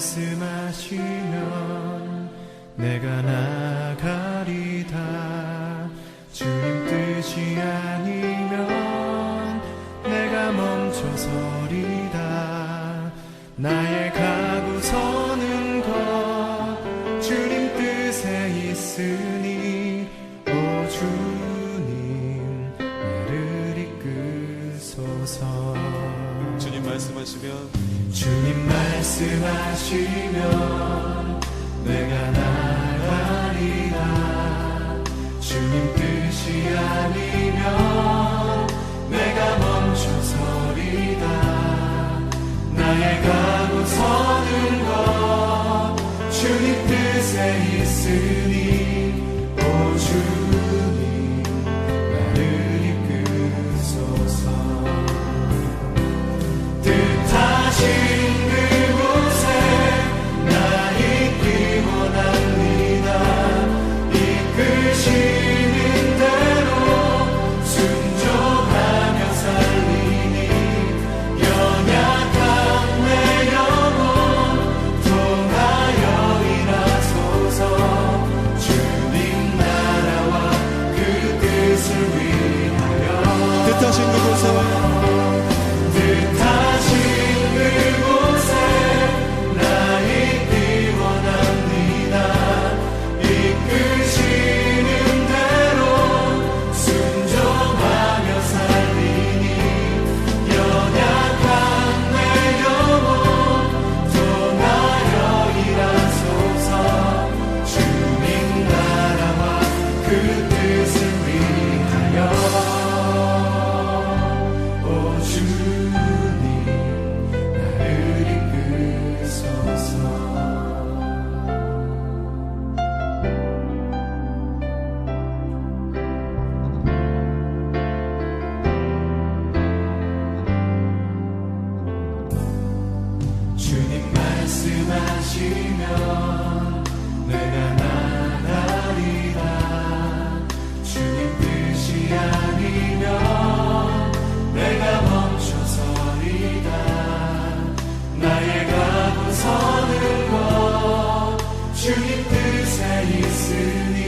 말씀하시면 내가 나가리다. 주님 뜻이 아니면 내가 멈춰서리다. 나의 가고 서는 것 주님 뜻에 있으니 오 주님 나를 이끄소서. 주님 말씀하시면 내가 나가리다. 주님 뜻이 아니면 내가 멈춰서리다. 나의 가고 서는 것 주님 뜻에 있으니 오 주님 나를 이끄소서. 뜻하신 그곳에 나 있기 원합니다. 이끄시는 대로 순종하며 살리니 연약한 내 영혼 통하여 일하소서. 주님 나라와 그 뜻을 위하여 뜻하신 그곳에 나 있기 원합니다. 이끄시는 대로 순종하며 살리니 연약한 내 영혼 통하여 일하소서. 주님 나라와 그 뜻을 위하여 오 주님 나를 이끄소서. 주님 말씀하시면 내가 나가리다. 주님 뜻이 아니면 내가 멈춰서리다. 나의 가고 서는 것 주님 뜻에 있으니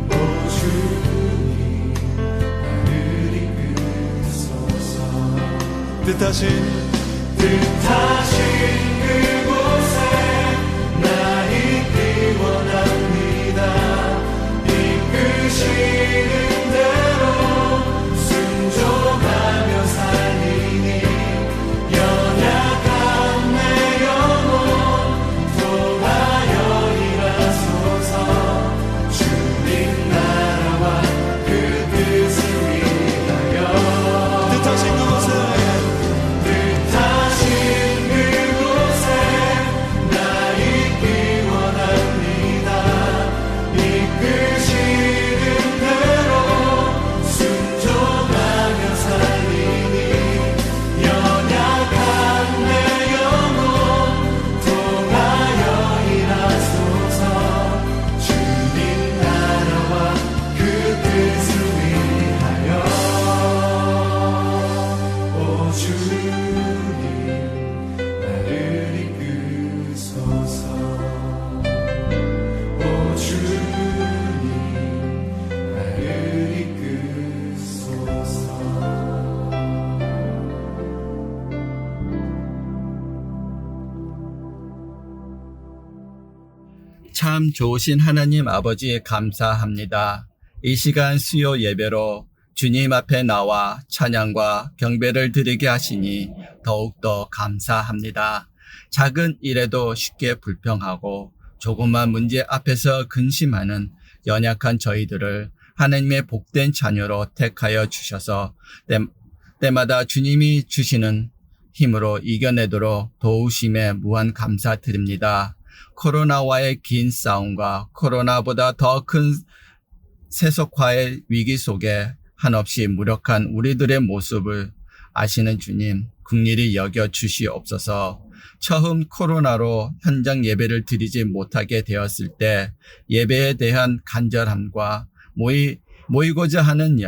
오 주님 나를 이끄소서. 뜻하신 그곳에 나 있기 원합니다. 이끄시는 대로 순종하며 살리니 연약한 내 영혼 통하여 일하소서. 주님 나라와 그 뜻을 위하여 뜻하신 그곳에 나 있기 원합니다. 이끄시는 대로 순종하며 살리니 연약한 내 영혼 통하여 일하소서. 주님 나라와 그 뜻을 위하여 오 주님 나를 이끄소서. 오 주님 나를 이끄소서. 참 좋으신 하나님 아버지 감사합니다. 이 시간 수요 예배로 주님 앞에 나와 찬양과 경배를 드리게 하시니 더욱더 감사합니다. 작은 일에도 쉽게 불평하고 조그만 문제 앞에서 근심하는 연약한 저희들을 하나님의 복된 자녀로 택하여 주셔서 때마다 주님이 주시는 힘으로 이겨내도록 도우심에 무한 감사드립니다. 코로나와의 긴 싸움과 코로나보다 더 큰 세속화의 위기 속에 한없이 무력한 우리들의 모습을 아시는 주님, 긍휼히 여겨 주시옵소서. 처음 코로나로 현장 예배를 드리지 못하게 되었을 때 예배에 대한 간절함과 모이고자 하는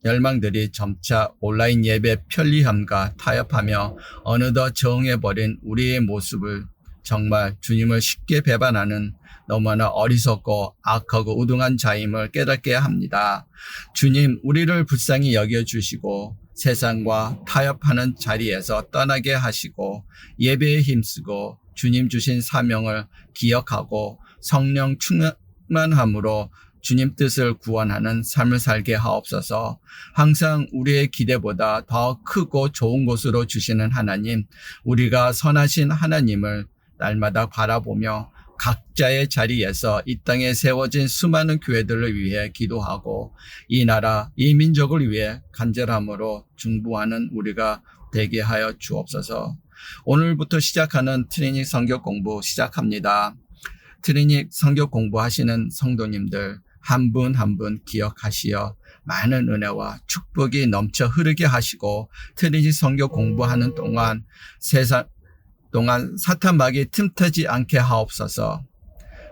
열망들이 점차 온라인 예배 편리함과 타협하며 어느덧 정해버린 우리의 모습을 정말 주님을 쉽게 배반하는 너무나 어리석고 악하고 우등한 자임을 깨닫게 합니다. 주님, 우리를 불쌍히 여겨주시고 세상과 타협하는 자리에서 떠나게 하시고 예배에 힘쓰고 주님 주신 사명을 기억하고 성령 충만함으로 주님 뜻을 구원하는 삶을 살게 하옵소서. 항상 우리의 기대보다 더 크고 좋은 곳으로 주시는 하나님, 우리가 선하신 하나님을 날마다 바라보며 각자의 자리에서 이 땅에 세워진 수많은 교회들을 위해 기도하고 이 나라, 이 민족을 위해 간절함으로 중보하는 우리가 되게 하여 주옵소서. 오늘부터 시작하는 트리닉 성경 공부 시작합니다. 트리닉 성경 공부하시는 성도님들 한 분 한 분 기억하시어 많은 은혜와 축복이 넘쳐 흐르게 하시고 트리닉 성경 공부하는 동안 사탄 마귀 틈타지 않게 하옵소서.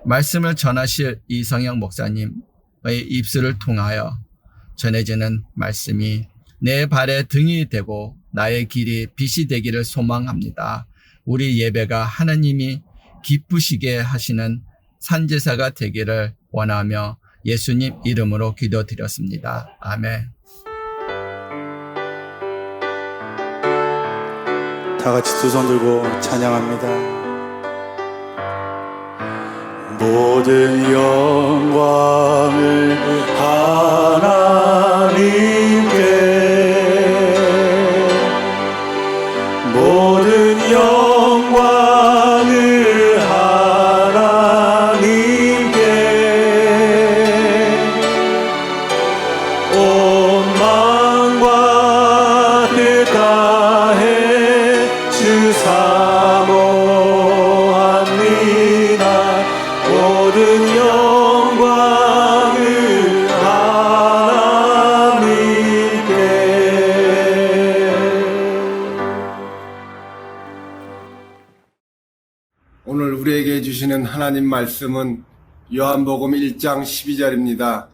말씀을 전하실 이성영 목사님의 입술을 통하여 전해지는 말씀이 내 발에 등이 되고 나의 길이 빛이 되기를 소망합니다. 우리 예배가 하나님이 기쁘시게 하시는 산제사가 되기를 원하며 예수님 이름으로 기도드렸습니다. 아멘. 다 같이 두 손 들고 찬양합니다. 모든 영광을 하나님께, 모든 영광을 하나님께, 온 마음과 뜻 다해 주 사모합니다. 모든 영광을 하나님께. 오늘 우리에게 주시는 하나님 말씀은 요한복음 1장 12절입니다.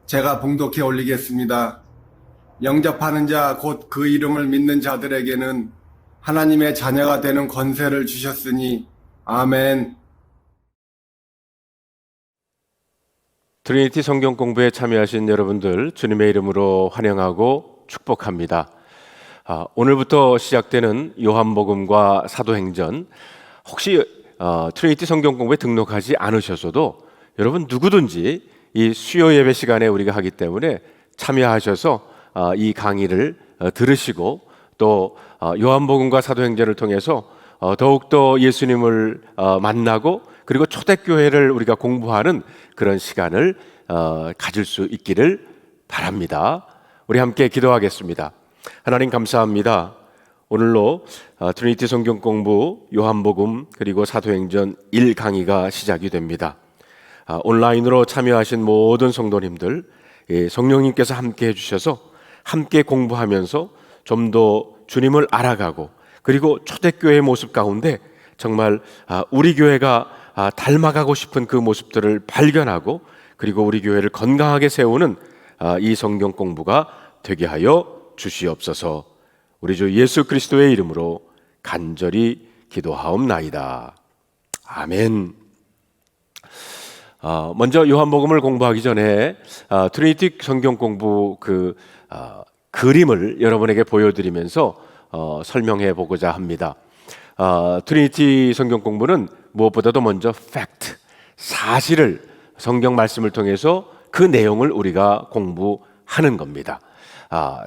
제가 봉독해 올리겠습니다. 영접하는 자 곧 그 이름을 믿는 자들에게는 하나님의 자녀가 되는 권세를 주셨으니 아멘. 트리니티 성경 공부에 참여하신 여러분들 주님의 이름으로 환영하고 축복합니다. 오늘부터 시작되는 요한복음과 사도행전, 혹시 트리니티 성경 공부에 등록하지 않으셨어도 여러분 누구든지 이 수요 예배 시간에 우리가 하기 때문에 참여하셔서 이 강의를 들으시고 또 요한복음과 사도행전을 통해서 더욱더 예수님을 만나고 그리고 초대교회를 우리가 공부하는 그런 시간을 가질 수 있기를 바랍니다. 우리 함께 기도하겠습니다. 하나님 감사합니다. 오늘로 트리니티 성경 공부 요한복음 그리고 사도행전 1강의가 시작이 됩니다. 온라인으로 참여하신 모든 성도님들, 성령님께서 함께 해주셔서 함께 공부하면서 좀 더 주님을 알아가고 그리고 초대교회의 모습 가운데 정말 우리 교회가 닮아가고 싶은 그 모습들을 발견하고 그리고 우리 교회를 건강하게 세우는 이 성경 공부가 되게 하여 주시옵소서. 우리 주 예수 그리스도의 이름으로 간절히 기도하옵나이다. 아멘. 먼저 요한복음을 공부하기 전에 트리니티 성경 공부 그림을 여러분에게 보여드리면서 설명해 보고자 합니다. 트리니티 성경 공부는 무엇보다도 먼저 팩트, 사실을 성경 말씀을 통해서 그 내용을 우리가 공부하는 겁니다.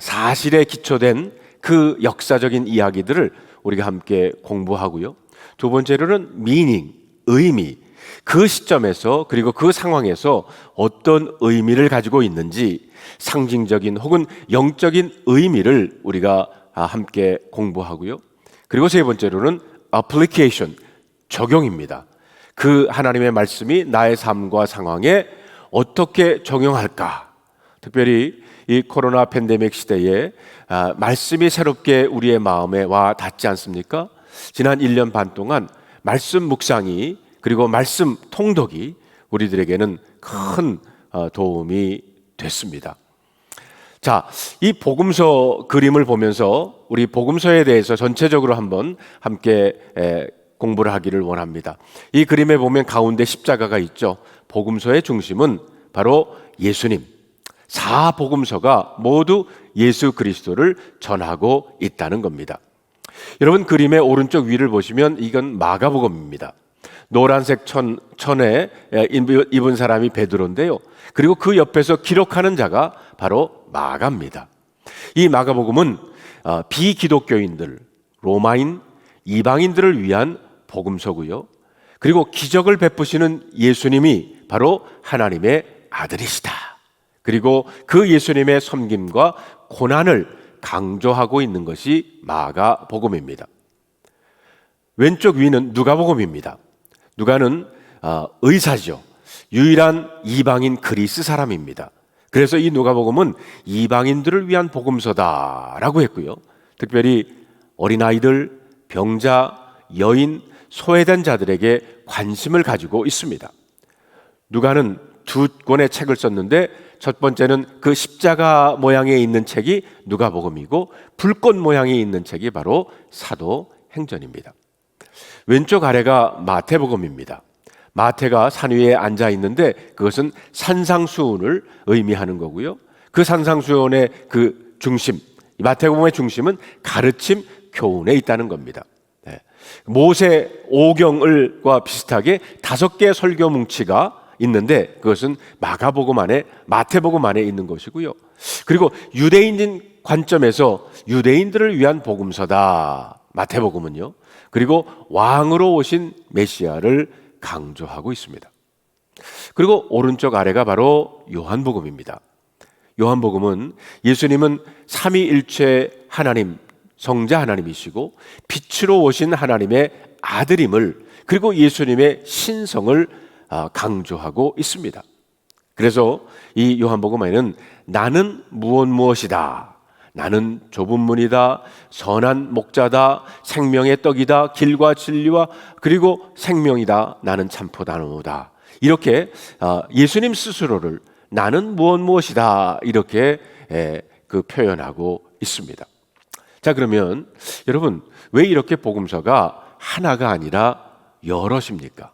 사실에 기초된 그 역사적인 이야기들을 우리가 함께 공부하고요. 두 번째로는 미닝, 의미, 그 시점에서 그리고 그 상황에서 어떤 의미를 가지고 있는지 상징적인 혹은 영적인 의미를 우리가 함께 공부하고요. 그리고 세 번째로는 application, 적용입니다. 그 하나님의 말씀이 나의 삶과 상황에 어떻게 적용할까? 특별히 이 코로나 팬데믹 시대에 말씀이 새롭게 우리의 마음에 와 닿지 않습니까? 지난 1년 반 동안 말씀 묵상이 그리고 말씀 통독이 우리들에게는 큰 도움이 됐습니다. 자, 이 복음서 그림을 보면서 우리 복음서에 대해서 전체적으로 한번 함께 공부를 하기를 원합니다. 이 그림에 보면 가운데 십자가가 있죠. 복음서의 중심은 바로 예수님. 4복음서가 모두 예수 그리스도를 전하고 있다는 겁니다. 여러분, 그림의 오른쪽 위를 보시면 이건 마가복음입니다. 노란색 천에 입은 사람이 베드로인데요. 그리고 그 옆에서 기록하는 자가 바로 마가입니다. 이 마가복음은 비기독교인들, 로마인, 이방인들을 위한 복음서고요. 그리고 기적을 베푸시는 예수님이 바로 하나님의 아들이시다. 그리고 그 예수님의 섬김과 고난을 강조하고 있는 것이 마가복음입니다. 왼쪽 위는 누가복음입니다. 누가는 의사죠. 유일한 이방인 그리스 사람입니다. 그래서 이 누가복음은 이방인들을 위한 복음서다라고 했고요. 특별히 어린아이들, 병자, 여인, 소외된 자들에게 관심을 가지고 있습니다. 누가는 2권의 책을 썼는데 첫 번째는 그 십자가 모양에 있는 책이 누가복음이고 불꽃 모양이 있는 책이 바로 사도행전입니다. 왼쪽 아래가 마태복음입니다. 마태가 산 위에 앉아 있는데 그것은 산상수훈을 의미하는 거고요. 그 산상수훈의 그 중심, 마태복음의 중심은 가르침, 교훈에 있다는 겁니다. 모세 오경을과 비슷하게 5개의 설교 뭉치가 있는데 그것은 마가복음 안에, 마태복음 안에 있는 것이고요. 그리고 유대인인 관점에서 유대인들을 위한 복음서다, 마태복음은요. 그리고 왕으로 오신 메시아를 강조하고 있습니다. 그리고 오른쪽 아래가 바로 요한복음입니다. 요한복음은 예수님은 삼위일체 하나님, 성자 하나님이시고 빛으로 오신 하나님의 아들임을, 그리고 예수님의 신성을 강조하고 있습니다. 그래서 이 요한복음에는 나는 무엇이다, 나는 좁은 문이다, 선한 목자다, 생명의 떡이다, 길과 진리와 그리고 생명이다, 나는 참포도나무다, 이렇게 예수님 스스로를 나는 무엇이다 이렇게 그 표현하고 있습니다. 자, 그러면 여러분, 왜 이렇게 복음서가 하나가 아니라 여럿입니까?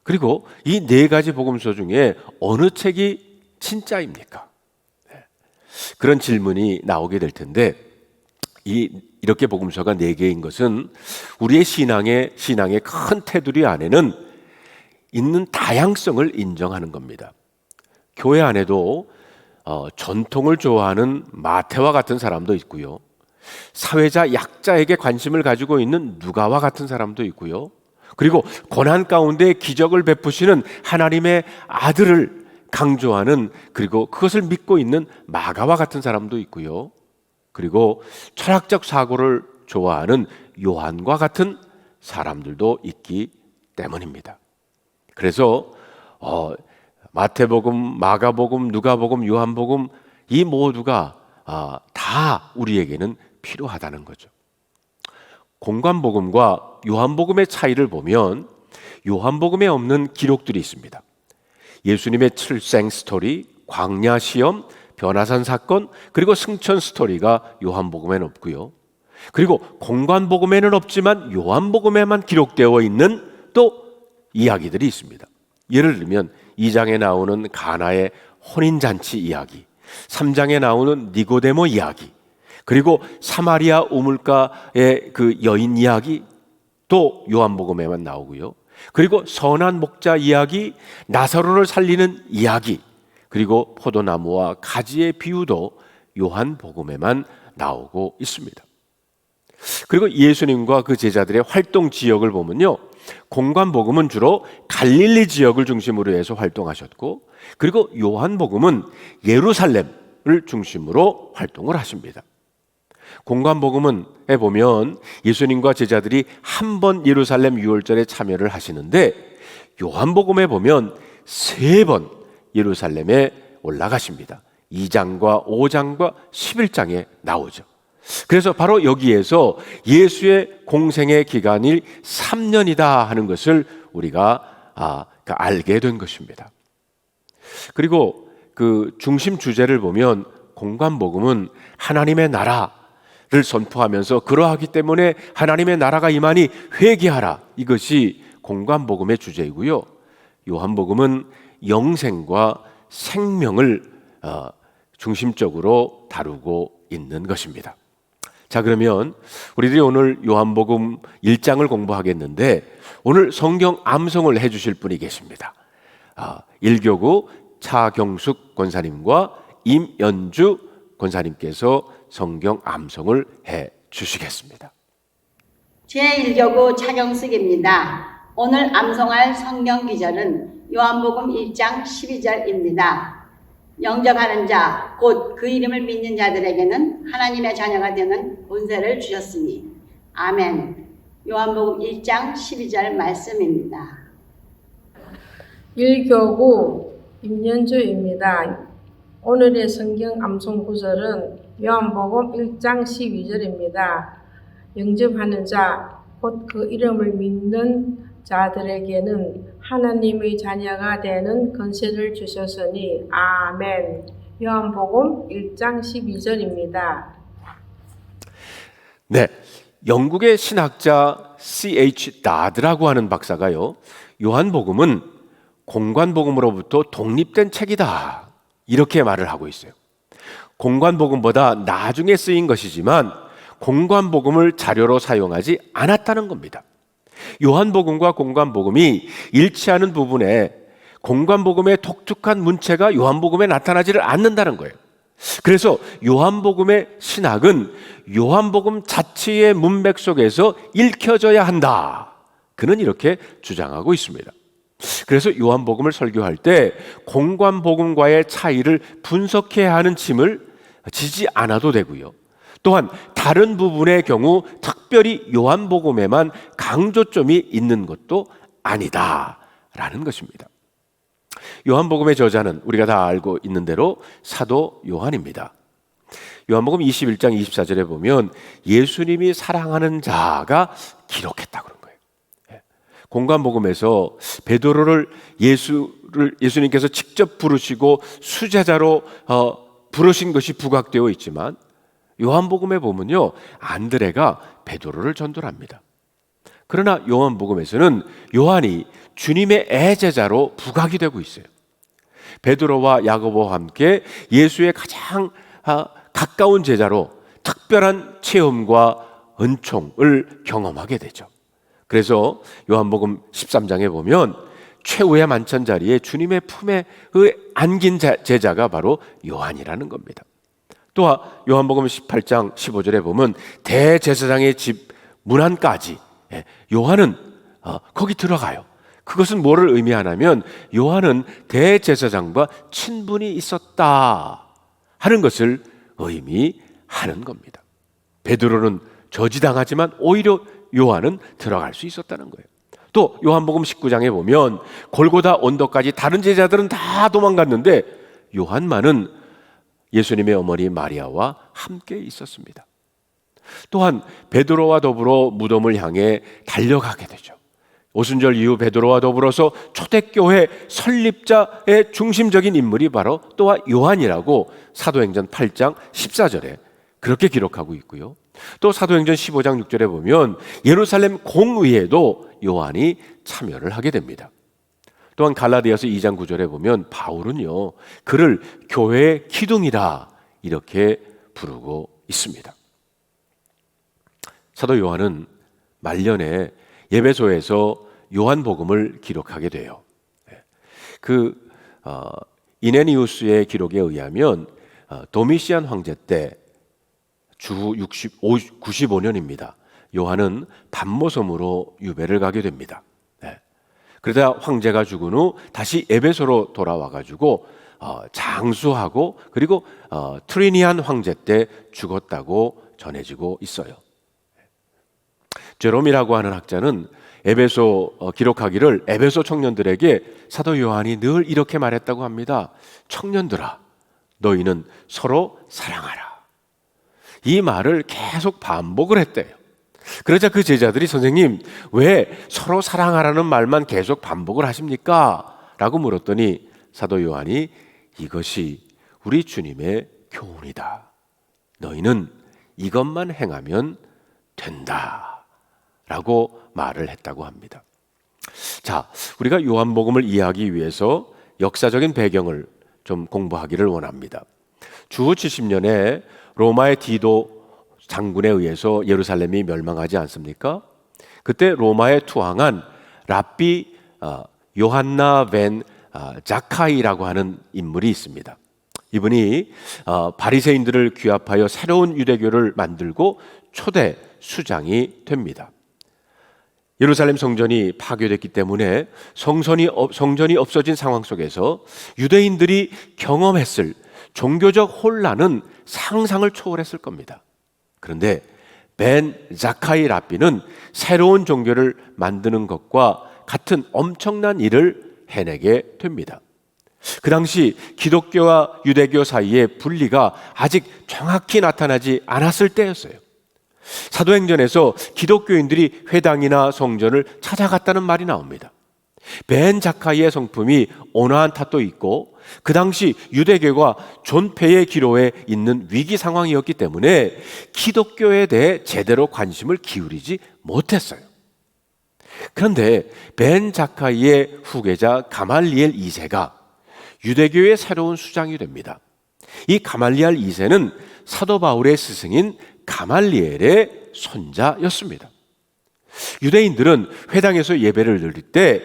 그리고 이 4가지 복음서 중에 어느 책이 진짜입니까? 그런 질문이 나오게 될 텐데, 이렇게 복음서가 4개인 것은 우리의 신앙의 큰 테두리 안에는 있는 다양성을 인정하는 겁니다. 교회 안에도 전통을 좋아하는 마태와 같은 사람도 있고요. 사회자 약자에게 관심을 가지고 있는 누가와 같은 사람도 있고요. 그리고 고난 가운데 기적을 베푸시는 하나님의 아들을 강조하는, 그리고 그것을 믿고 있는 마가와 같은 사람도 있고요. 그리고 철학적 사고를 좋아하는 요한과 같은 사람들도 있기 때문입니다. 그래서 마태복음, 마가복음, 누가복음, 요한복음 이 모두가 다 우리에게는 필요하다는 거죠. 공관복음과 요한복음의 차이를 보면 요한복음에 없는 기록들이 있습니다. 예수님의 출생 스토리, 광야 시험, 변화산 사건, 그리고 승천 스토리가 요한복음에는 없고요. 그리고 공관복음에는 없지만 요한복음에만 기록되어 있는 또 이야기들이 있습니다. 예를 들면 2장에 나오는 가나의 혼인잔치 이야기, 3장에 나오는 니고데모 이야기, 그리고 사마리아 우물가의 그 여인 이야기 또 요한복음에만 나오고요. 그리고 선한 목자 이야기, 나사로를 살리는 이야기, 그리고 포도나무와 가지의 비유도 요한복음에만 나오고 있습니다. 그리고 예수님과 그 제자들의 활동 지역을 보면요, 공관복음은 주로 갈릴리 지역을 중심으로 해서 활동하셨고, 그리고 요한복음은 예루살렘을 중심으로 활동을 하십니다. 공관복음에 보면 예수님과 제자들이 한 번 예루살렘 유월절에 참여를 하시는데, 요한복음에 보면 3번 예루살렘에 올라가십니다. 2장과 5장과 11장에 나오죠. 그래서 바로 여기에서 예수의 공생의 기간이 3년이다 하는 것을 우리가 알게 된 것입니다. 그리고 그 중심 주제를 보면 공관복음은 하나님의 나라, 선포하면서 그러하기 때문에 하나님의 나라가 임하니 회개하라. 이것이 공관복음의 주제이고요. 요한복음은 영생과 생명을 중심적으로 다루고 있는 것입니다. 자, 그러면 우리들이 오늘 요한복음 1장을 공부하겠는데 오늘 성경 암송을 해주실 분이 계십니다. 1교구 차경숙 권사님과 임연주 권사님께서 성경 암송을 해 주시겠습니다. 제1교구 차경숙입니다. 오늘 암송할 성경 기절은 요한복음 1장 12절입니다. 영접하는 자, 곧 그 이름을 믿는 자들에게는 하나님의 자녀가 되는 권세를 주셨으니. 아멘. 요한복음 1장 12절 말씀입니다. 1교구 임연주입니다. 오늘의 성경 암송 구절은 요한복음 1장 12절입니다. 영접하는 자, 곧 그 이름을 믿는 자들에게는 하나님의 자녀가 되는 권세를 주셨으니. 아멘. 요한복음 1장 12절입니다. 네, 영국의 신학자 C.H. 나드라고 하는 박사가요, 요한복음은 공관복음으로부터 독립된 책이다, 이렇게 말을 하고 있어요. 공관복음보다 나중에 쓰인 것이지만 공관복음을 자료로 사용하지 않았다는 겁니다. 요한복음과 공관복음이 일치하는 부분에 공관복음의 독특한 문체가 요한복음에 나타나지를 않는다는 거예요. 그래서 요한복음의 신학은 요한복음 자체의 문맥 속에서 읽혀져야 한다, 그는 이렇게 주장하고 있습니다. 그래서 요한복음을 설교할 때 공관복음과의 차이를 분석해야 하는 짐을 지지 않아도 되고요. 또한 다른 부분의 경우 특별히 요한복음에만 강조점이 있는 것도 아니다라는 것입니다. 요한복음의 저자는 우리가 다 알고 있는 대로 사도 요한입니다. 요한복음 21장 24절에 보면 예수님이 사랑하는 자가 기록했다 그런 거예요. 공관복음에서 베드로를 예수님께서 직접 부르시고 수제자로 부르신 것이 부각되어 있지만 요한복음에 보면요, 안드레가 베드로를 전도합니다. 그러나 요한복음에서는 요한이 주님의 애제자로 부각이 되고 있어요. 베드로와 야고보와 함께 예수의 가장 가까운 제자로 특별한 체험과 은총을 경험하게 되죠. 그래서 요한복음 13장에 보면 최후의 만찬 자리에 주님의 품에 안긴 제자가 바로 요한이라는 겁니다. 또한 요한복음 18장 15절에 보면 대제사장의 집 문안까지 요한은 거기 들어가요. 그것은 뭐를 의미하냐면 요한은 대제사장과 친분이 있었다 하는 것을 의미하는 겁니다. 베드로는 저지당하지만 오히려 요한은 들어갈 수 있었다는 거예요. 또 요한복음 19장에 보면 골고다 언덕까지 다른 제자들은 다 도망갔는데 요한만은 예수님의 어머니 마리아와 함께 있었습니다. 또한 베드로와 더불어 무덤을 향해 달려가게 되죠. 오순절 이후 베드로와 더불어서 초대교회 설립자의 중심적인 인물이 바로 또한 요한이라고 사도행전 8장 14절에 그렇게 기록하고 있고요. 또 사도행전 15장 6절에 보면 예루살렘 공의회도 요한이 참여를 하게 됩니다. 또한 갈라디아서 2장 9절에 보면 바울은요, 그를 교회의 기둥이라 이렇게 부르고 있습니다. 사도 요한은 말년에 에베소에서 요한복음을 기록하게 돼요. 이네니우스의 기록에 의하면 도미시안 황제 때 주 95년입니다. 요한은 밤모섬으로 유배를 가게 됩니다. 그러다 황제가 죽은 후 다시 에베소로 돌아와가지고 장수하고 그리고 트리니안 황제 때 죽었다고 전해지고 있어요. 제롬이라고 하는 학자는 에베소 기록하기를 에베소 청년들에게 사도 요한이 늘 이렇게 말했다고 합니다. 청년들아, 너희는 서로 사랑하라. 이 말을 계속 반복을 했대요. 그러자 그 제자들이 선생님, 왜 서로 사랑하라는 말만 계속 반복을 하십니까? 라고 물었더니 사도 요한이 이것이 우리 주님의 교훈이다. 너희는 이것만 행하면 된다라고 말을 했다고 합니다. 자, 우리가 요한복음을 이해하기 위해서 역사적인 배경을 좀 공부하기를 원합니다. 주후 70년에 로마의 디도 장군에 의해서 예루살렘이 멸망하지 않습니까? 그때 로마에 투항한 랍비 요한나 벤 자카이라고 하는 인물이 있습니다. 이분이 바리새인들을 규합하여 새로운 유대교를 만들고 초대 수장이 됩니다. 예루살렘 성전이 파괴됐기 때문에 성전이 없어진 상황 속에서 유대인들이 경험했을 종교적 혼란은 상상을 초월했을 겁니다. 그런데 벤 자카이 랍비는 새로운 종교를 만드는 것과 같은 엄청난 일을 해내게 됩니다. 그 당시 기독교와 유대교 사이의 분리가 아직 정확히 나타나지 않았을 때였어요. 사도행전에서 기독교인들이 회당이나 성전을 찾아갔다는 말이 나옵니다. 벤 자카이의 성품이 온화한 탓도 있고 그 당시 유대교가 존폐의 기로에 있는 위기 상황이었기 때문에 기독교에 대해 제대로 관심을 기울이지 못했어요. 그런데 벤 자카이의 후계자 가말리엘 2세가 유대교의 새로운 수장이 됩니다. 이 가말리엘 2세는 사도 바울의 스승인 가말리엘의 손자였습니다. 유대인들은 회당에서 예배를 드릴 때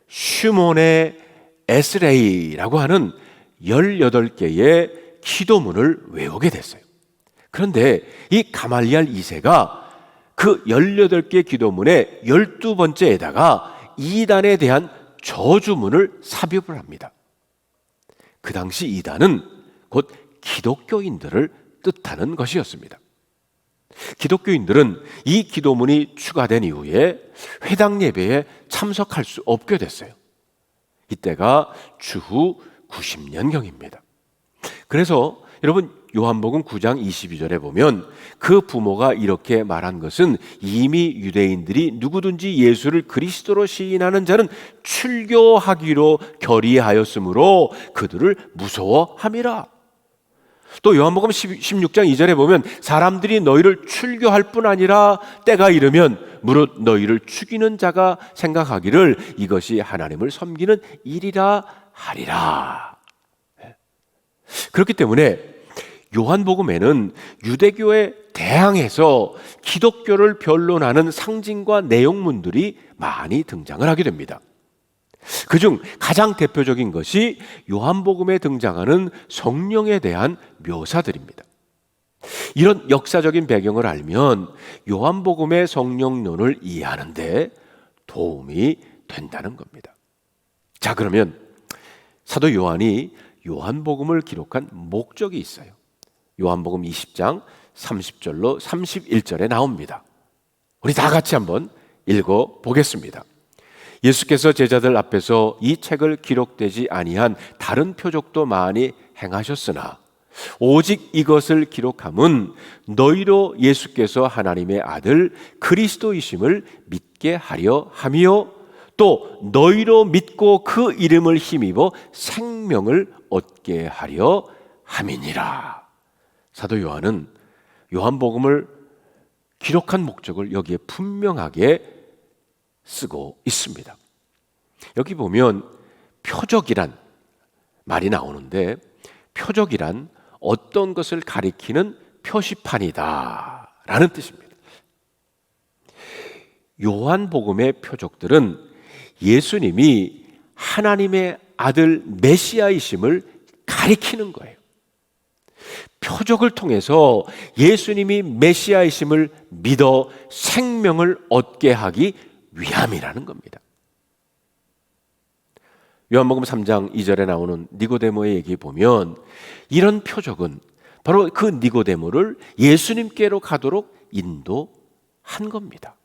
슈몬의 에스레이라고 하는 18개의 기도문을 외우게 됐어요. 그런데 이 가말리엘 2세가 그 18개 기도문의 12번째에다가 이단에 대한 저주문을 삽입을 합니다. 그 당시 이단은 곧 기독교인들을 뜻하는 것이었습니다. 기독교인들은 이 기도문이 추가된 이후에 회당 예배에 참석할 수 없게 됐어요. 이때가 주후 90년경입니다. 그래서 여러분 요한복음 9장 22절에 보면 그 부모가 이렇게 말한 것은 이미 유대인들이 누구든지 예수를 그리스도로 시인하는 자는 출교하기로 결의하였으므로 그들을 무서워함이라. 또 요한복음 16장 2절에 보면 사람들이 너희를 출교할 뿐 아니라 때가 이르면 무릇 너희를 죽이는 자가 생각하기를 이것이 하나님을 섬기는 일이라 하리라. 그렇기 때문에 요한복음에는 유대교에 대항해서 기독교를 변론하는 상징과 내용문들이 많이 등장을 하게 됩니다. 그중 가장 대표적인 것이 요한복음에 등장하는 성령에 대한 묘사들입니다. 이런 역사적인 배경을 알면 요한복음의 성령론을 이해하는 데 도움이 된다는 겁니다. 자, 그러면 사도 요한이 요한복음을 기록한 목적이 있어요. 요한복음 20장 30절로 31절에 나옵니다. 우리 다 같이 한번 읽어 보겠습니다. 예수께서 제자들 앞에서 이 책을 기록되지 아니한 다른 표적도 많이 행하셨으나 오직 이것을 기록함은 너희로 예수께서 하나님의 아들 그리스도이심을 믿게 하려 함이요 또 너희로 믿고 그 이름을 힘입어 생명을 얻게 하려 함이니라. 사도 요한은 요한복음을 기록한 목적을 여기에 분명하게 쓰고 있습니다. 여기 보면 표적이란 말이 나오는데 표적이란 어떤 것을 가리키는 표시판이다 라는 뜻입니다. 요한복음의 표적들은 예수님이 하나님의 아들 메시아이심을 가리키는 거예요. 표적을 통해서 예수님이 메시아이심을 믿어 생명을 얻게 하기 위함이라는 겁니다. 요한복음 3장 2절에 나오는 니고데모의 얘기 보면 이런 표적은 바로 그 니고데모를 예수님께로 가도록 인도한 겁니다.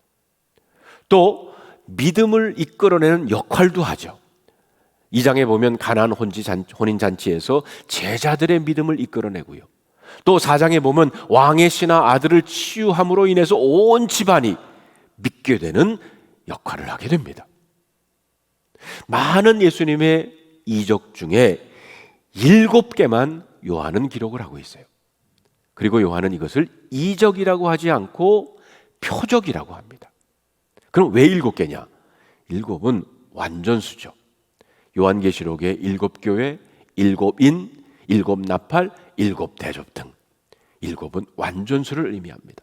또 믿음을 이끌어내는 역할도 하죠. 2장에 보면 가나안 혼인잔치에서 제자들의 믿음을 이끌어내고요. 또 4장에 보면 왕의 신하 아들을 치유함으로 인해서 온 집안이 믿게 되는 역할을 하게 됩니다. 많은 예수님의 이적 중에 7개만 요한은 기록을 하고 있어요. 그리고 요한은 이것을 이적이라고 하지 않고 표적이라고 합니다. 그럼 왜 7개냐? 7은 완전수죠. 요한계시록의 7교회, 7인, 7나팔, 7대접 등 7은 완전수를 의미합니다.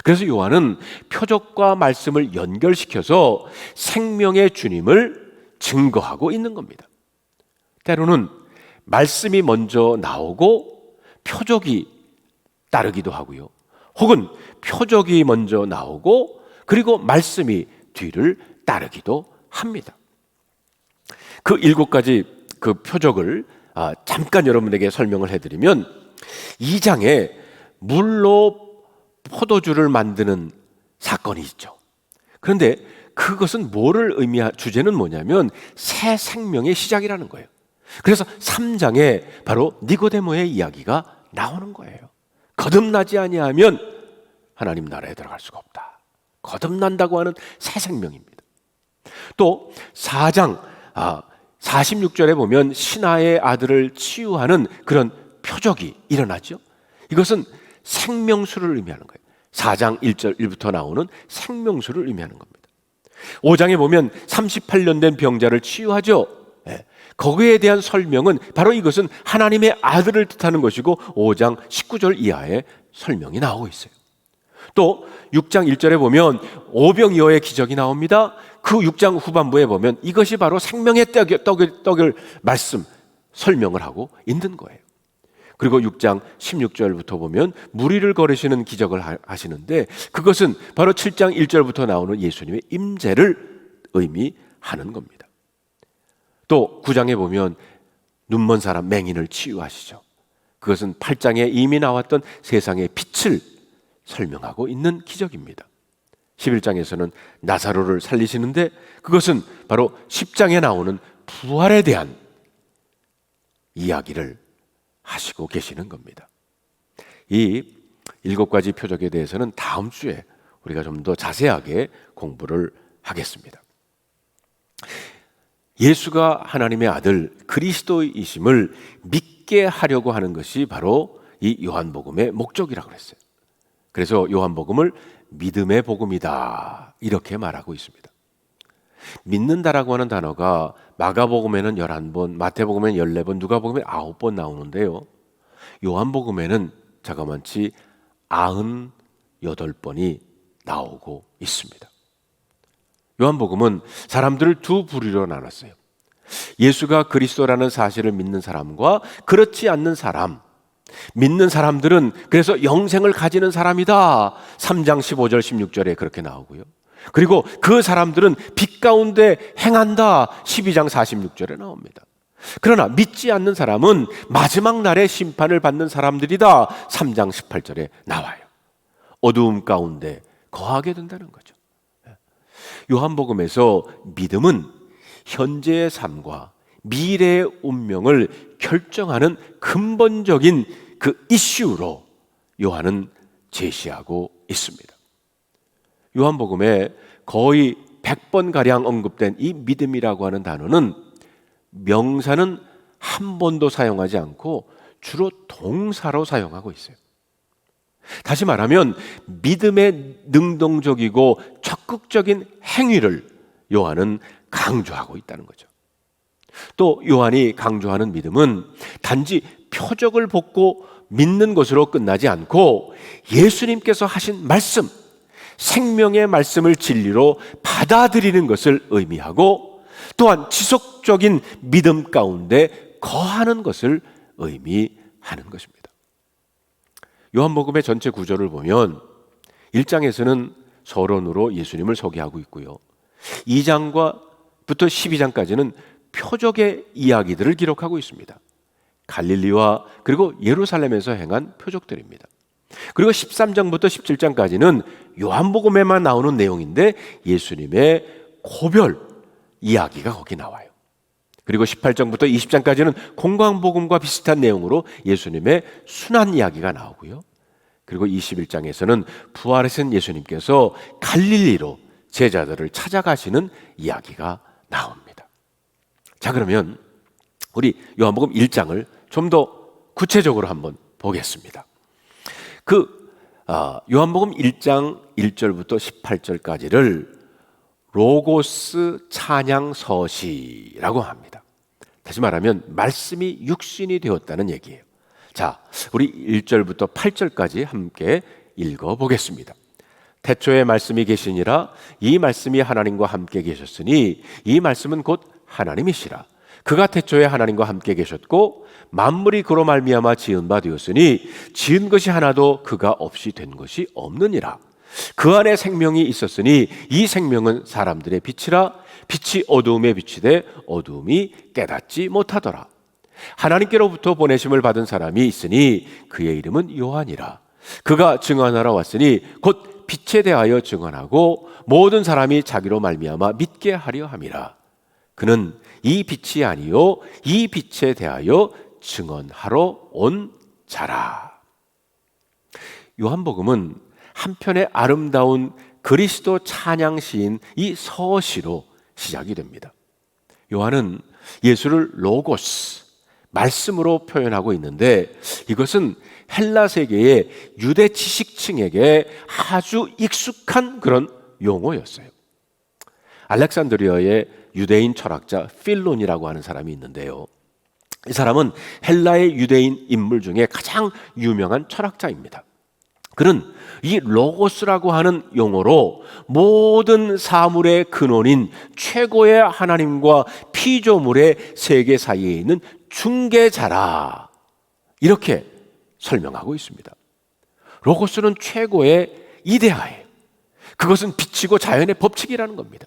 그래서 요한은 표적과 말씀을 연결시켜서 생명의 주님을 증거하고 있는 겁니다. 때로는 말씀이 먼저 나오고 표적이 따르기도 하고요. 혹은 표적이 먼저 나오고 그리고 말씀이 뒤를 따르기도 합니다. 그 7가지 그 표적을 잠깐 여러분에게 설명을 해드리면 2장에 물로 포도주를 만드는 사건이 있죠. 그런데 그것은 뭐를 주제는 뭐냐면 새 생명의 시작이라는 거예요. 그래서 3장에 바로 니고데모의 이야기가 나오는 거예요. 거듭나지 아니하면 하나님 나라에 들어갈 수가 없다. 거듭난다고 하는 새 생명입니다. 또 4장 46절에 보면 신하의 아들을 치유하는 그런 표적이 일어나죠. 이것은 생명수를 의미하는 거예요. 4장 1절 1부터 나오는 생명수를 의미하는 겁니다. 5장에 보면 38년 된 병자를 치유하죠. 거기에 대한 설명은 바로 이것은 하나님의 아들을 뜻하는 것이고 5장 19절 이하의 설명이 나오고 있어요. 또 6장 1절에 보면 오병이어의 기적이 나옵니다. 그 6장 후반부에 보면 이것이 바로 생명의 떡을 말씀 설명을 하고 있는 거예요. 그리고 6장 16절부터 보면 무리를 거르시는 기적을 하시는데 그것은 바로 7장 1절부터 나오는 예수님의 임재를 의미하는 겁니다. 또 9장에 보면 눈먼 사람 맹인을 치유하시죠. 그것은 8장에 이미 나왔던 세상의 빛을 설명하고 있는 기적입니다. 11장에서는 나사로를 살리시는데 그것은 바로 10장에 나오는 부활에 대한 이야기를 하시고 계시는 겁니다. 이 7가지 표적에 대해서는 다음 주에 우리가 좀 더 자세하게 공부를 하겠습니다. 예수가 하나님의 아들 그리스도이심을 믿게 하려고 하는 것이 바로 이 요한복음의 목적이라고 그랬어요. 그래서 요한복음을 믿음의 복음이다 이렇게 말하고 있습니다. 믿는다라고 하는 단어가 마가복음에는 11번, 마태복음에는 14번, 누가복음에 9번 나오는데요. 요한복음에는 자그마치 98번이 나오고 있습니다. 요한복음은 사람들을 두 부류로 나눴어요. 예수가 그리스도라는 사실을 믿는 사람과 그렇지 않는 사람. 믿는 사람들은 그래서 영생을 가지는 사람이다. 3장 15절 16절에 그렇게 나오고요. 그리고 그 사람들은 빛 가운데 행한다. 12장 46절에 나옵니다. 그러나 믿지 않는 사람은 마지막 날에 심판을 받는 사람들이다. 3장 18절에 나와요. 어두움 가운데 거하게 된다는 거죠. 요한복음에서 믿음은 현재의 삶과 미래의 운명을 결정하는 근본적인 그 이슈로 요한은 제시하고 있습니다. 요한복음에 거의 100번가량 언급된 이 믿음이라고 하는 단어는 명사는 한 번도 사용하지 않고 주로 동사로 사용하고 있어요. 다시 말하면 믿음의 능동적이고 적극적인 행위를 요한은 강조하고 있다는 거죠. 또 요한이 강조하는 믿음은 단지 표적을 보고 믿는 것으로 끝나지 않고 예수님께서 하신 말씀, 생명의 말씀을 진리로 받아들이는 것을 의미하고 또한 지속적인 믿음 가운데 거하는 것을 의미하는 것입니다. 요한복음의 전체 구조를 보면 1장에서는 서론으로 예수님을 소개하고 있고요. 2장부터 12장까지는 표적의 이야기들을 기록하고 있습니다. 갈릴리와 그리고 예루살렘에서 행한 표적들입니다. 그리고 13장부터 17장까지는 요한복음에만 나오는 내용인데 예수님의 고별 이야기가 거기 나와요. 그리고 18장부터 20장까지는 공광복음과 비슷한 내용으로 예수님의 순환 이야기가 나오고요. 그리고 21장에서는 부활하신 예수님께서 갈릴리로 제자들을 찾아가시는 이야기가 나옵니다. 자, 그러면 우리 요한복음 1장을 좀 더 구체적으로 한번 보겠습니다. 요한복음 1장 1절부터 18절까지를 로고스 찬양 서시라고 합니다. 다시 말하면 말씀이 육신이 되었다는 얘기예요. 자, 우리 1절부터 8절까지 함께 읽어보겠습니다. 태초에 말씀이 계시니라. 이 말씀이 하나님과 함께 계셨으니 이 말씀은 곧 하나님이시라. 그가 태초에 하나님과 함께 계셨고 만물이 그로 말미암아 지은 바 되었으니 지은 것이 하나도 그가 없이 된 것이 없느니라. 그 안에 생명이 있었으니 이 생명은 사람들의 빛이라. 빛이 어두움에 비치되 어두움이 깨닫지 못하더라. 하나님께로부터 보내심을 받은 사람이 있으니 그의 이름은 요한이라. 그가 증언하러 왔으니 곧 빛에 대하여 증언하고 모든 사람이 자기로 말미암아 믿게 하려 함이라. 그는 이 빛이 아니요 이 빛에 대하여 증언하러 온 자라. 요한복음은 한편의 아름다운 그리스도 찬양 시인 이 서시로 시작이 됩니다. 요한은 예수를 로고스, 말씀으로 표현하고 있는데 이것은 헬라 세계의 유대 지식층에게 아주 익숙한 그런 용어였어요. 알렉산드리아의 유대인 철학자 필론이라고 하는 사람이 있는데요. 이 사람은 헬라의 유대인 인물 중에 가장 유명한 철학자입니다. 그는 이 로고스라고 하는 용어로 모든 사물의 근원인 최고의 하나님과 피조물의 세계 사이에 있는 중개자라 이렇게 설명하고 있습니다. 로고스는 최고의 이데아예요. 그것은 빛이고 자연의 법칙이라는 겁니다.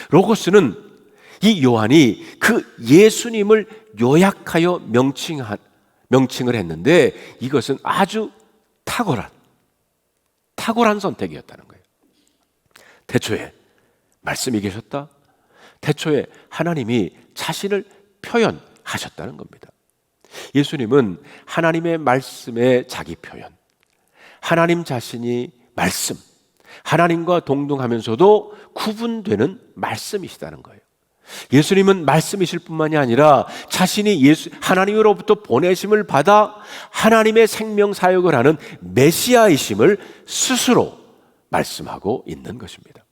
로고스는 이 요한이 그 예수님을 요약하여 명칭을 했는데 이것은 아주 탁월한 선택이었다는 거예요. 태초에 말씀이 계셨다. 태초에 하나님이 자신을 표현하셨다는 겁니다. 예수님은 하나님의 말씀의 자기 표현, 하나님 자신이 말씀, 하나님과 동등하면서도 구분되는 말씀이시다는 거예요. 예수님은 말씀이실 뿐만이 아니라 자신이 하나님으로부터 보내심을 받아 하나님의 생명 사역을 하는 메시아이심을 스스로 말씀하고 있는 것입니다.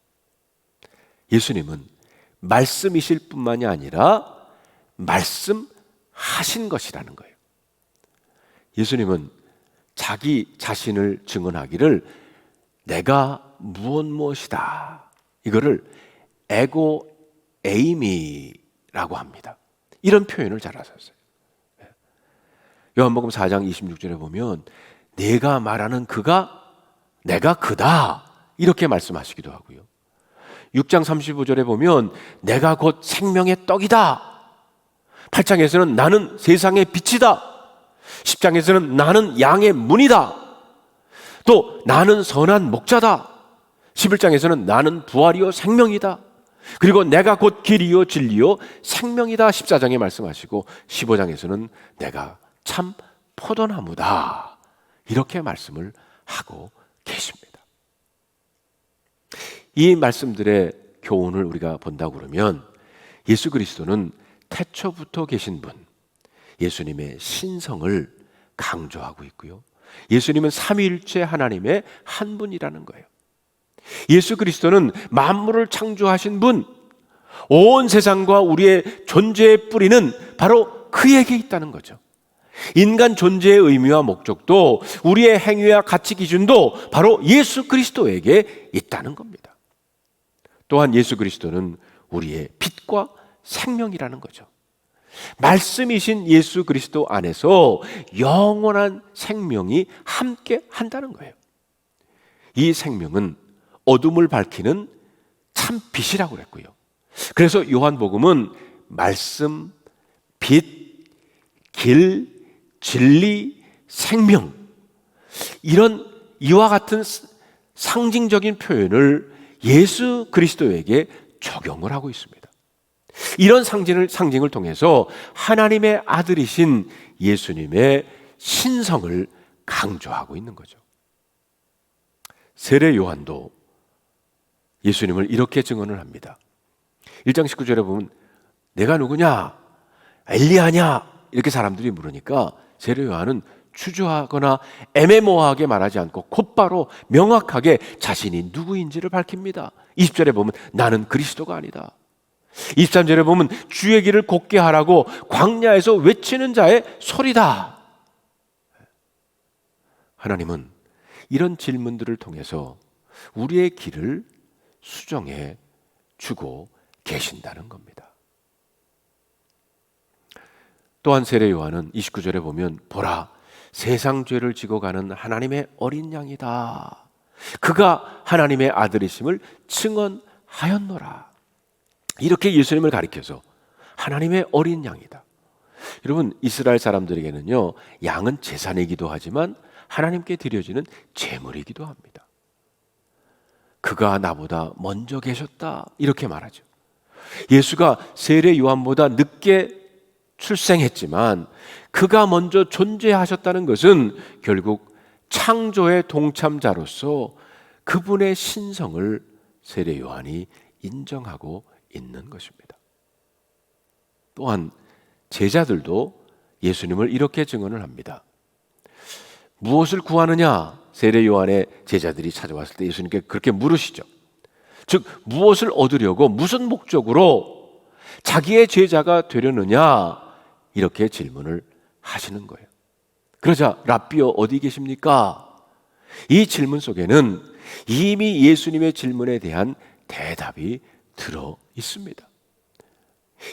예수님은 말씀이실 뿐만이 아니라 말씀하신 것이라는 거예요. 예수님은 자기 자신을 증언하기를 내가 무엇이다. 이거를 에고 에이미라고 합니다. 이런 표현을 잘 하셨어요. 요한복음 4장 26절에 보면 내가 말하는 그가 내가 그다 이렇게 말씀하시기도 하고요. 6장 35절에 보면 내가 곧 생명의 떡이다. 8장에서는 나는 세상의 빛이다. 10장에서는 나는 양의 문이다. 또 나는 선한 목자다. 11장에서는 나는 부활이요 생명이다. 그리고 내가 곧 길이요 진리요 생명이다 14장에 말씀하시고 15장에서는 내가 참 포도나무다 이렇게 말씀을 하고 계십니다. 이 말씀들의 교훈을 우리가 본다고 그러면 예수 그리스도는 태초부터 계신 분, 예수님의 신성을 강조하고 있고요. 예수님은 삼위일체 하나님의 한 분이라는 거예요. 예수 그리스도는 만물을 창조하신 분, 온 세상과 우리의 존재의 뿌리는 바로 그에게 있다는 거죠. 인간 존재의 의미와 목적도 우리의 행위와 가치 기준도 바로 예수 그리스도에게 있다는 겁니다. 또한 예수 그리스도는 우리의 빛과 생명이라는 거죠. 말씀이신 예수 그리스도 안에서 영원한 생명이 함께 한다는 거예요. 이 생명은 어둠을 밝히는 참 빛이라고 그랬고요. 그래서 요한복음은 말씀, 빛, 길, 진리, 생명 이런 이와 같은 상징적인 표현을 예수 그리스도에게 적용을 하고 있습니다. 이런 상징을 통해서 하나님의 아들이신 예수님의 신성을 강조하고 있는 거죠. 세례 요한도 예수님을 이렇게 증언을 합니다. 1장 19절에 보면 내가 누구냐? 엘리야냐? 이렇게 사람들이 물으니까 세례 요한은 주저하거나 애매모호하게 말하지 않고 곧바로 명확하게 자신이 누구인지를 밝힙니다. 20절에 보면 나는 그리스도가 아니다. 23절에 보면 주의 길을 곧게 하라고 광야에서 외치는 자의 소리다. 하나님은 이런 질문들을 통해서 우리의 길을 수정해 주고 계신다는 겁니다. 또한 세례 요한은 29절에 보면 보라 세상 죄를 지고 가는 하나님의 어린 양이다. 그가 하나님의 아들이심을 증언하였노라. 이렇게 예수님을 가리켜서 하나님의 어린 양이다. 여러분, 이스라엘 사람들에게는요, 양은 제사이기도 하지만 하나님께 드려지는 제물이기도 합니다. 그가 나보다 먼저 계셨다, 이렇게 말하죠. 예수가 세례 요한보다 늦게 출생했지만 그가 먼저 존재하셨다는 것은 결국 창조의 동참자로서 그분의 신성을 세례 요한이 인정하고 있는 것입니다. 또한 제자들도 예수님을 이렇게 증언을 합니다. 무엇을 구하느냐? 세례 요한의 제자들이 찾아왔을 때 예수님께 그렇게 물으시죠. 즉 무엇을 얻으려고 무슨 목적으로 자기의 제자가 되려느냐? 이렇게 질문을 하시는 거예요. 그러자 랍비여 어디 계십니까? 이 질문 속에는 이미 예수님의 질문에 대한 대답이 들어 있습니다.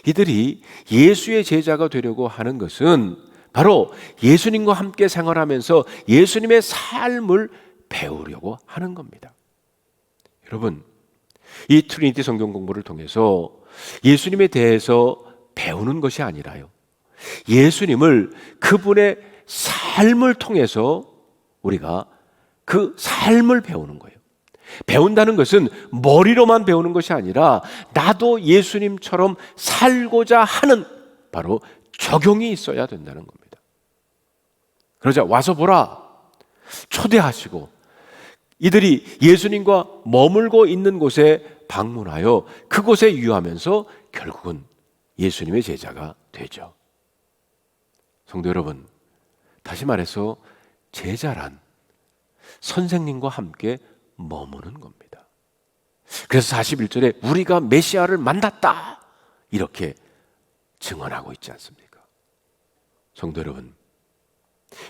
이들이 예수의 제자가 되려고 하는 것은 바로 예수님과 함께 생활하면서 예수님의 삶을 배우려고 하는 겁니다. 여러분, 이 트리니티 성경 공부를 통해서 예수님에 대해서 배우는 것이 아니라요, 예수님을 그분의 삶을 통해서 우리가 그 삶을 배우는 거예요. 배운다는 것은 머리로만 배우는 것이 아니라 나도 예수님처럼 살고자 하는 바로 적용이 있어야 된다는 겁니다. 그러자 와서 보라 초대하시고 이들이 예수님과 머물고 있는 곳에 방문하여 그곳에 유하면서 결국은 예수님의 제자가 되죠. 성도 여러분, 다시 말해서 제자란 선생님과 함께 머무는 겁니다. 그래서 41절에 우리가 메시아를 만났다 이렇게 증언하고 있지 않습니까? 성도 여러분,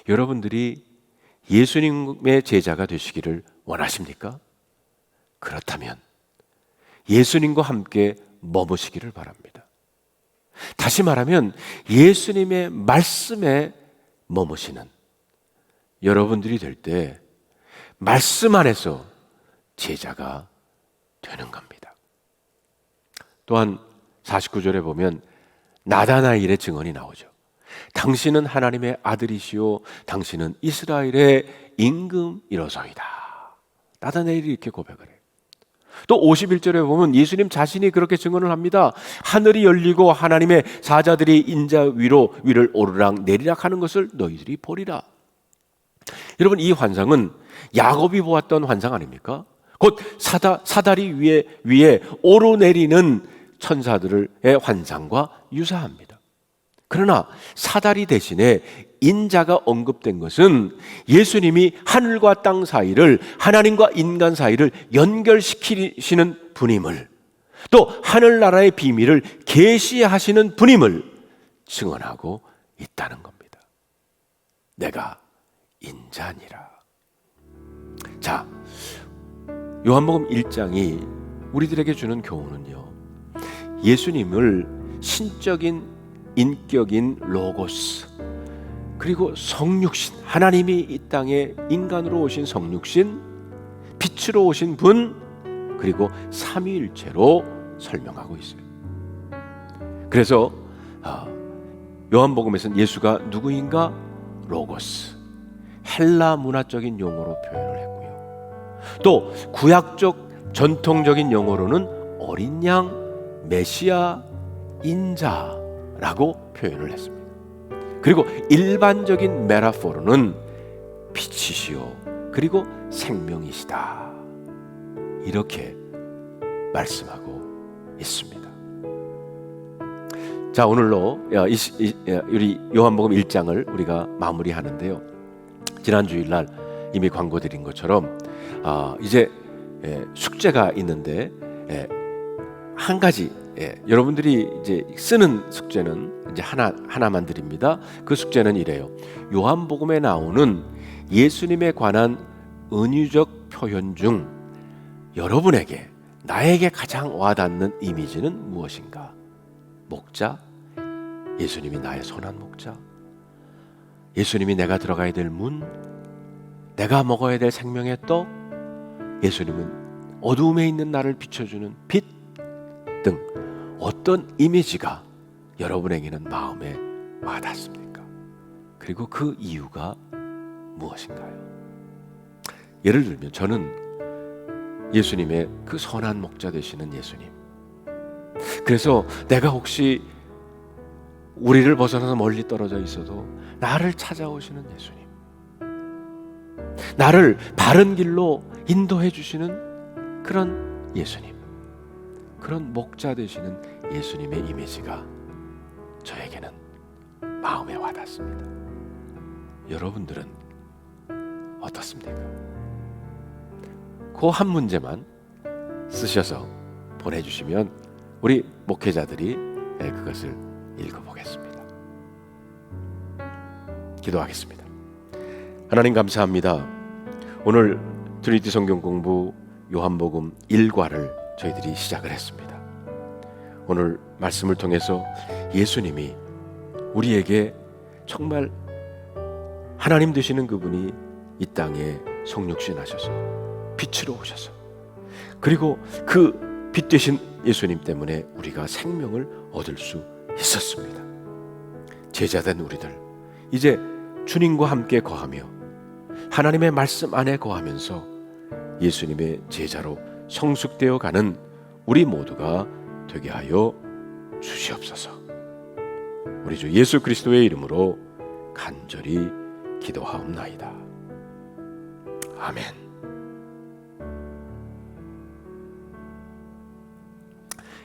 여러분들이 예수님의 제자가 되시기를 원하십니까? 그렇다면 예수님과 함께 머무시기를 바랍니다. 다시 말하면 예수님의 말씀에 머무시는 여러분들이 될 때 말씀 안에서 제자가 되는 겁니다. 또한 49절에 보면 나다나엘의 증언이 나오죠. 당신은 하나님의 아들이시오 당신은 이스라엘의 임금이로소이다. 나다나엘이 이렇게 고백을 해요. 또 51절에 보면 예수님 자신이 그렇게 증언을 합니다. 하늘이 열리고 하나님의 사자들이 인자 위를 오르락 내리락 하는 것을 너희들이 보리라. 여러분, 이 환상은 야곱이 보았던 환상 아닙니까? 곧 사다리 위에 오르내리는 천사들의 환상과 유사합니다. 그러나 사다리 대신에 인자가 언급된 것은 예수님이 하늘과 땅 사이를, 하나님과 인간 사이를 연결시키시는 분임을, 또 하늘나라의 비밀을 계시하시는 분임을 증언하고 있다는 겁니다. 내가 인자니라. 자, 요한복음 1장이 우리들에게 주는 교훈은요, 예수님을 신적인 인격인 로고스, 그리고 성육신, 하나님이 이 땅에 인간으로 오신 성육신, 빛으로 오신 분, 그리고 삼위일체로 설명하고 있어요. 그래서 요한복음에서는 예수가 누구인가? 로고스, 헬라 문화적인 용어로 표현을 했고요. 또 구약적 전통적인 용어로는 어린 양, 메시아, 인자라고 표현을 했습니다. 그리고 일반적인 메타포로는 빛이시오 그리고 생명이시다 이렇게 말씀하고 있습니다. 자, 오늘로 우리 요한복음 1장을 우리가 마무리하는데요, 지난 주일날 이미 광고 드린 것처럼 이제 숙제가 있는데 한 가지 여러분들이 이제 쓰는 숙제는 이제 하나만 드립니다. 그 숙제는 이래요. 요한복음에 나오는 예수님에 관한 은유적 표현 중 여러분에게 나에게 가장 와닿는 이미지는 무엇인가? 목자, 예수님이 나의 선한 목자, 예수님이 내가 들어가야 될 문, 내가 먹어야 될 생명의 떡, 예수님은 어두움에 있는 나를 비춰주는 빛 등 어떤 이미지가 여러분에게는 마음에 와닿습니까? 그리고 그 이유가 무엇인가요? 예를 들면 저는 예수님의 그 선한 목자 되시는 예수님, 그래서 내가 혹시 우리를 벗어나서 멀리 떨어져 있어도 나를 찾아오시는 예수님, 나를 바른 길로 인도해 주시는 그런 예수님, 그런 목자 되시는 예수님의 이미지가 저에게는 마음에 와닿습니다. 여러분들은 어떻습니까? 그 한 문제만 쓰셔서 보내주시면 우리 목회자들이 그것을 읽어보겠습니다. 기도하겠습니다. 하나님 감사합니다. 오늘 트리니티 성경 공부 요한복음 1과를 저희들이 시작을 했습니다. 오늘 말씀을 통해서 예수님이 우리에게 정말 하나님 되시는 그분이 이 땅에 성육신 하셔서 빛으로 오셔서, 그리고 그 빛 되신 예수님 때문에 우리가 생명을 얻을 수 있었습니다. 제자된 우리들 이제 주님과 함께 거하며 하나님의 말씀 안에 거하면서 예수님의 제자로 성숙되어 가는 우리 모두가 되게 하여 주시옵소서. 우리 주 예수 그리스도의 이름으로 간절히 기도하옵나이다. 아멘.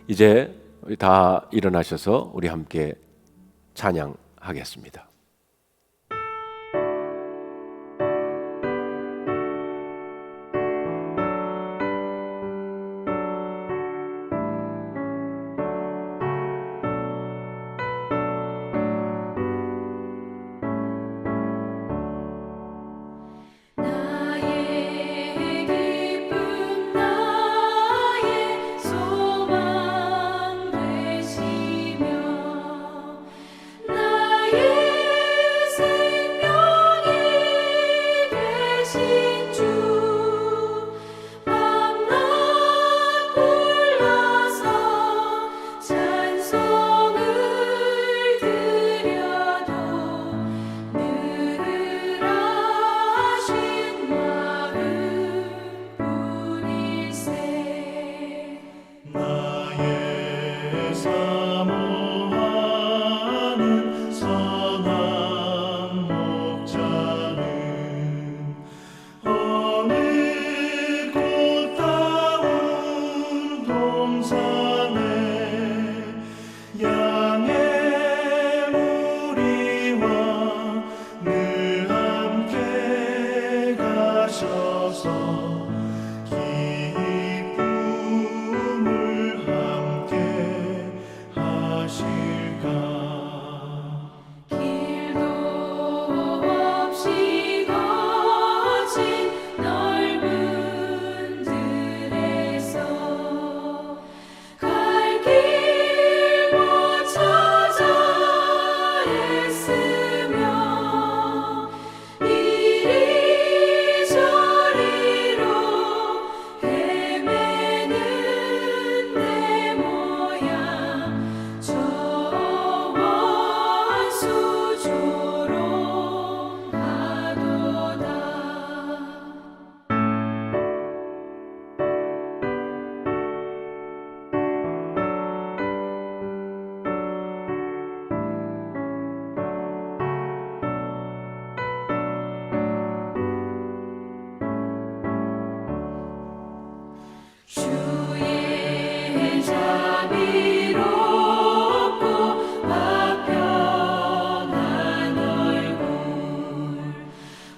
이제 우리 다 일어나셔서 우리 함께 찬양하겠습니다.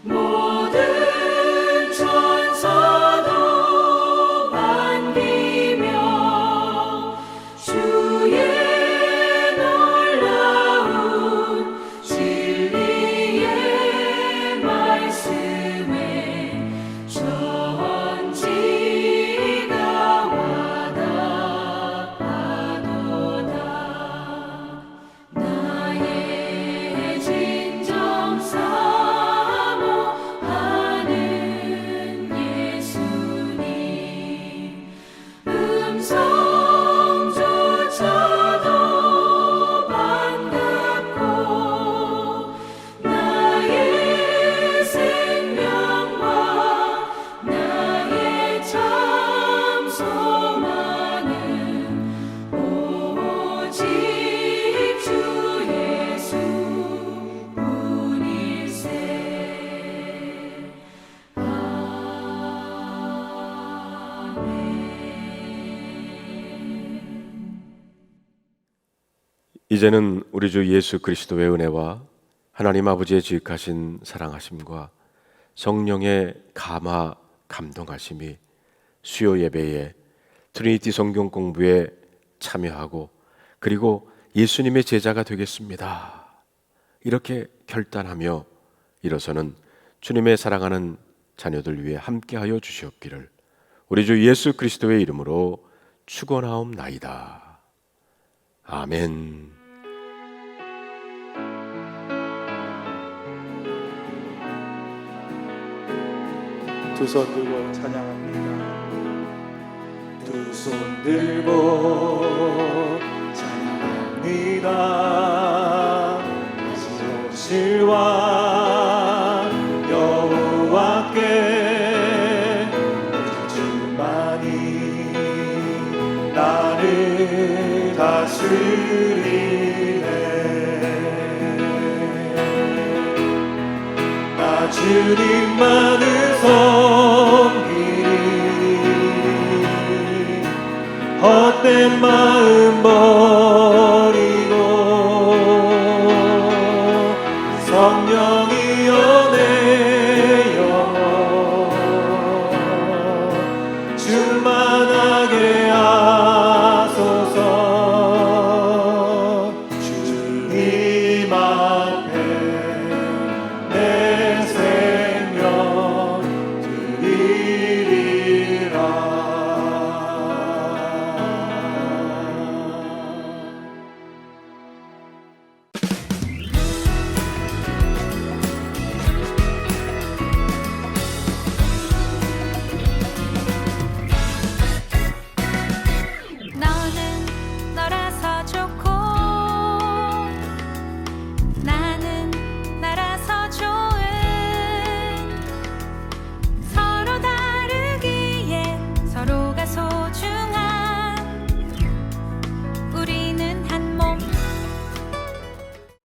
모 이제는 우리 주 예수 그리스도의 은혜와 하나님 아버지의 지극하신 사랑하심과 성령의 감화 감동하심이 수요 예배에 트리니티 성경 공부에 참여하고 그리고 예수님의 제자가 되겠습니다. 이렇게 결단하며 일어서는 주님의 사랑하는 자녀들 위해 함께하여 주시옵기를 우리 주 예수 그리스도의 이름으로 축원하옵나이다. 아멘. 두 손 들고 찬양합니다. 두 손 들고 찬양합니다. 다시 오실 왕 여호와께 주만이 나를 다스리네. 나 주님만을 섬기리 헛된 마음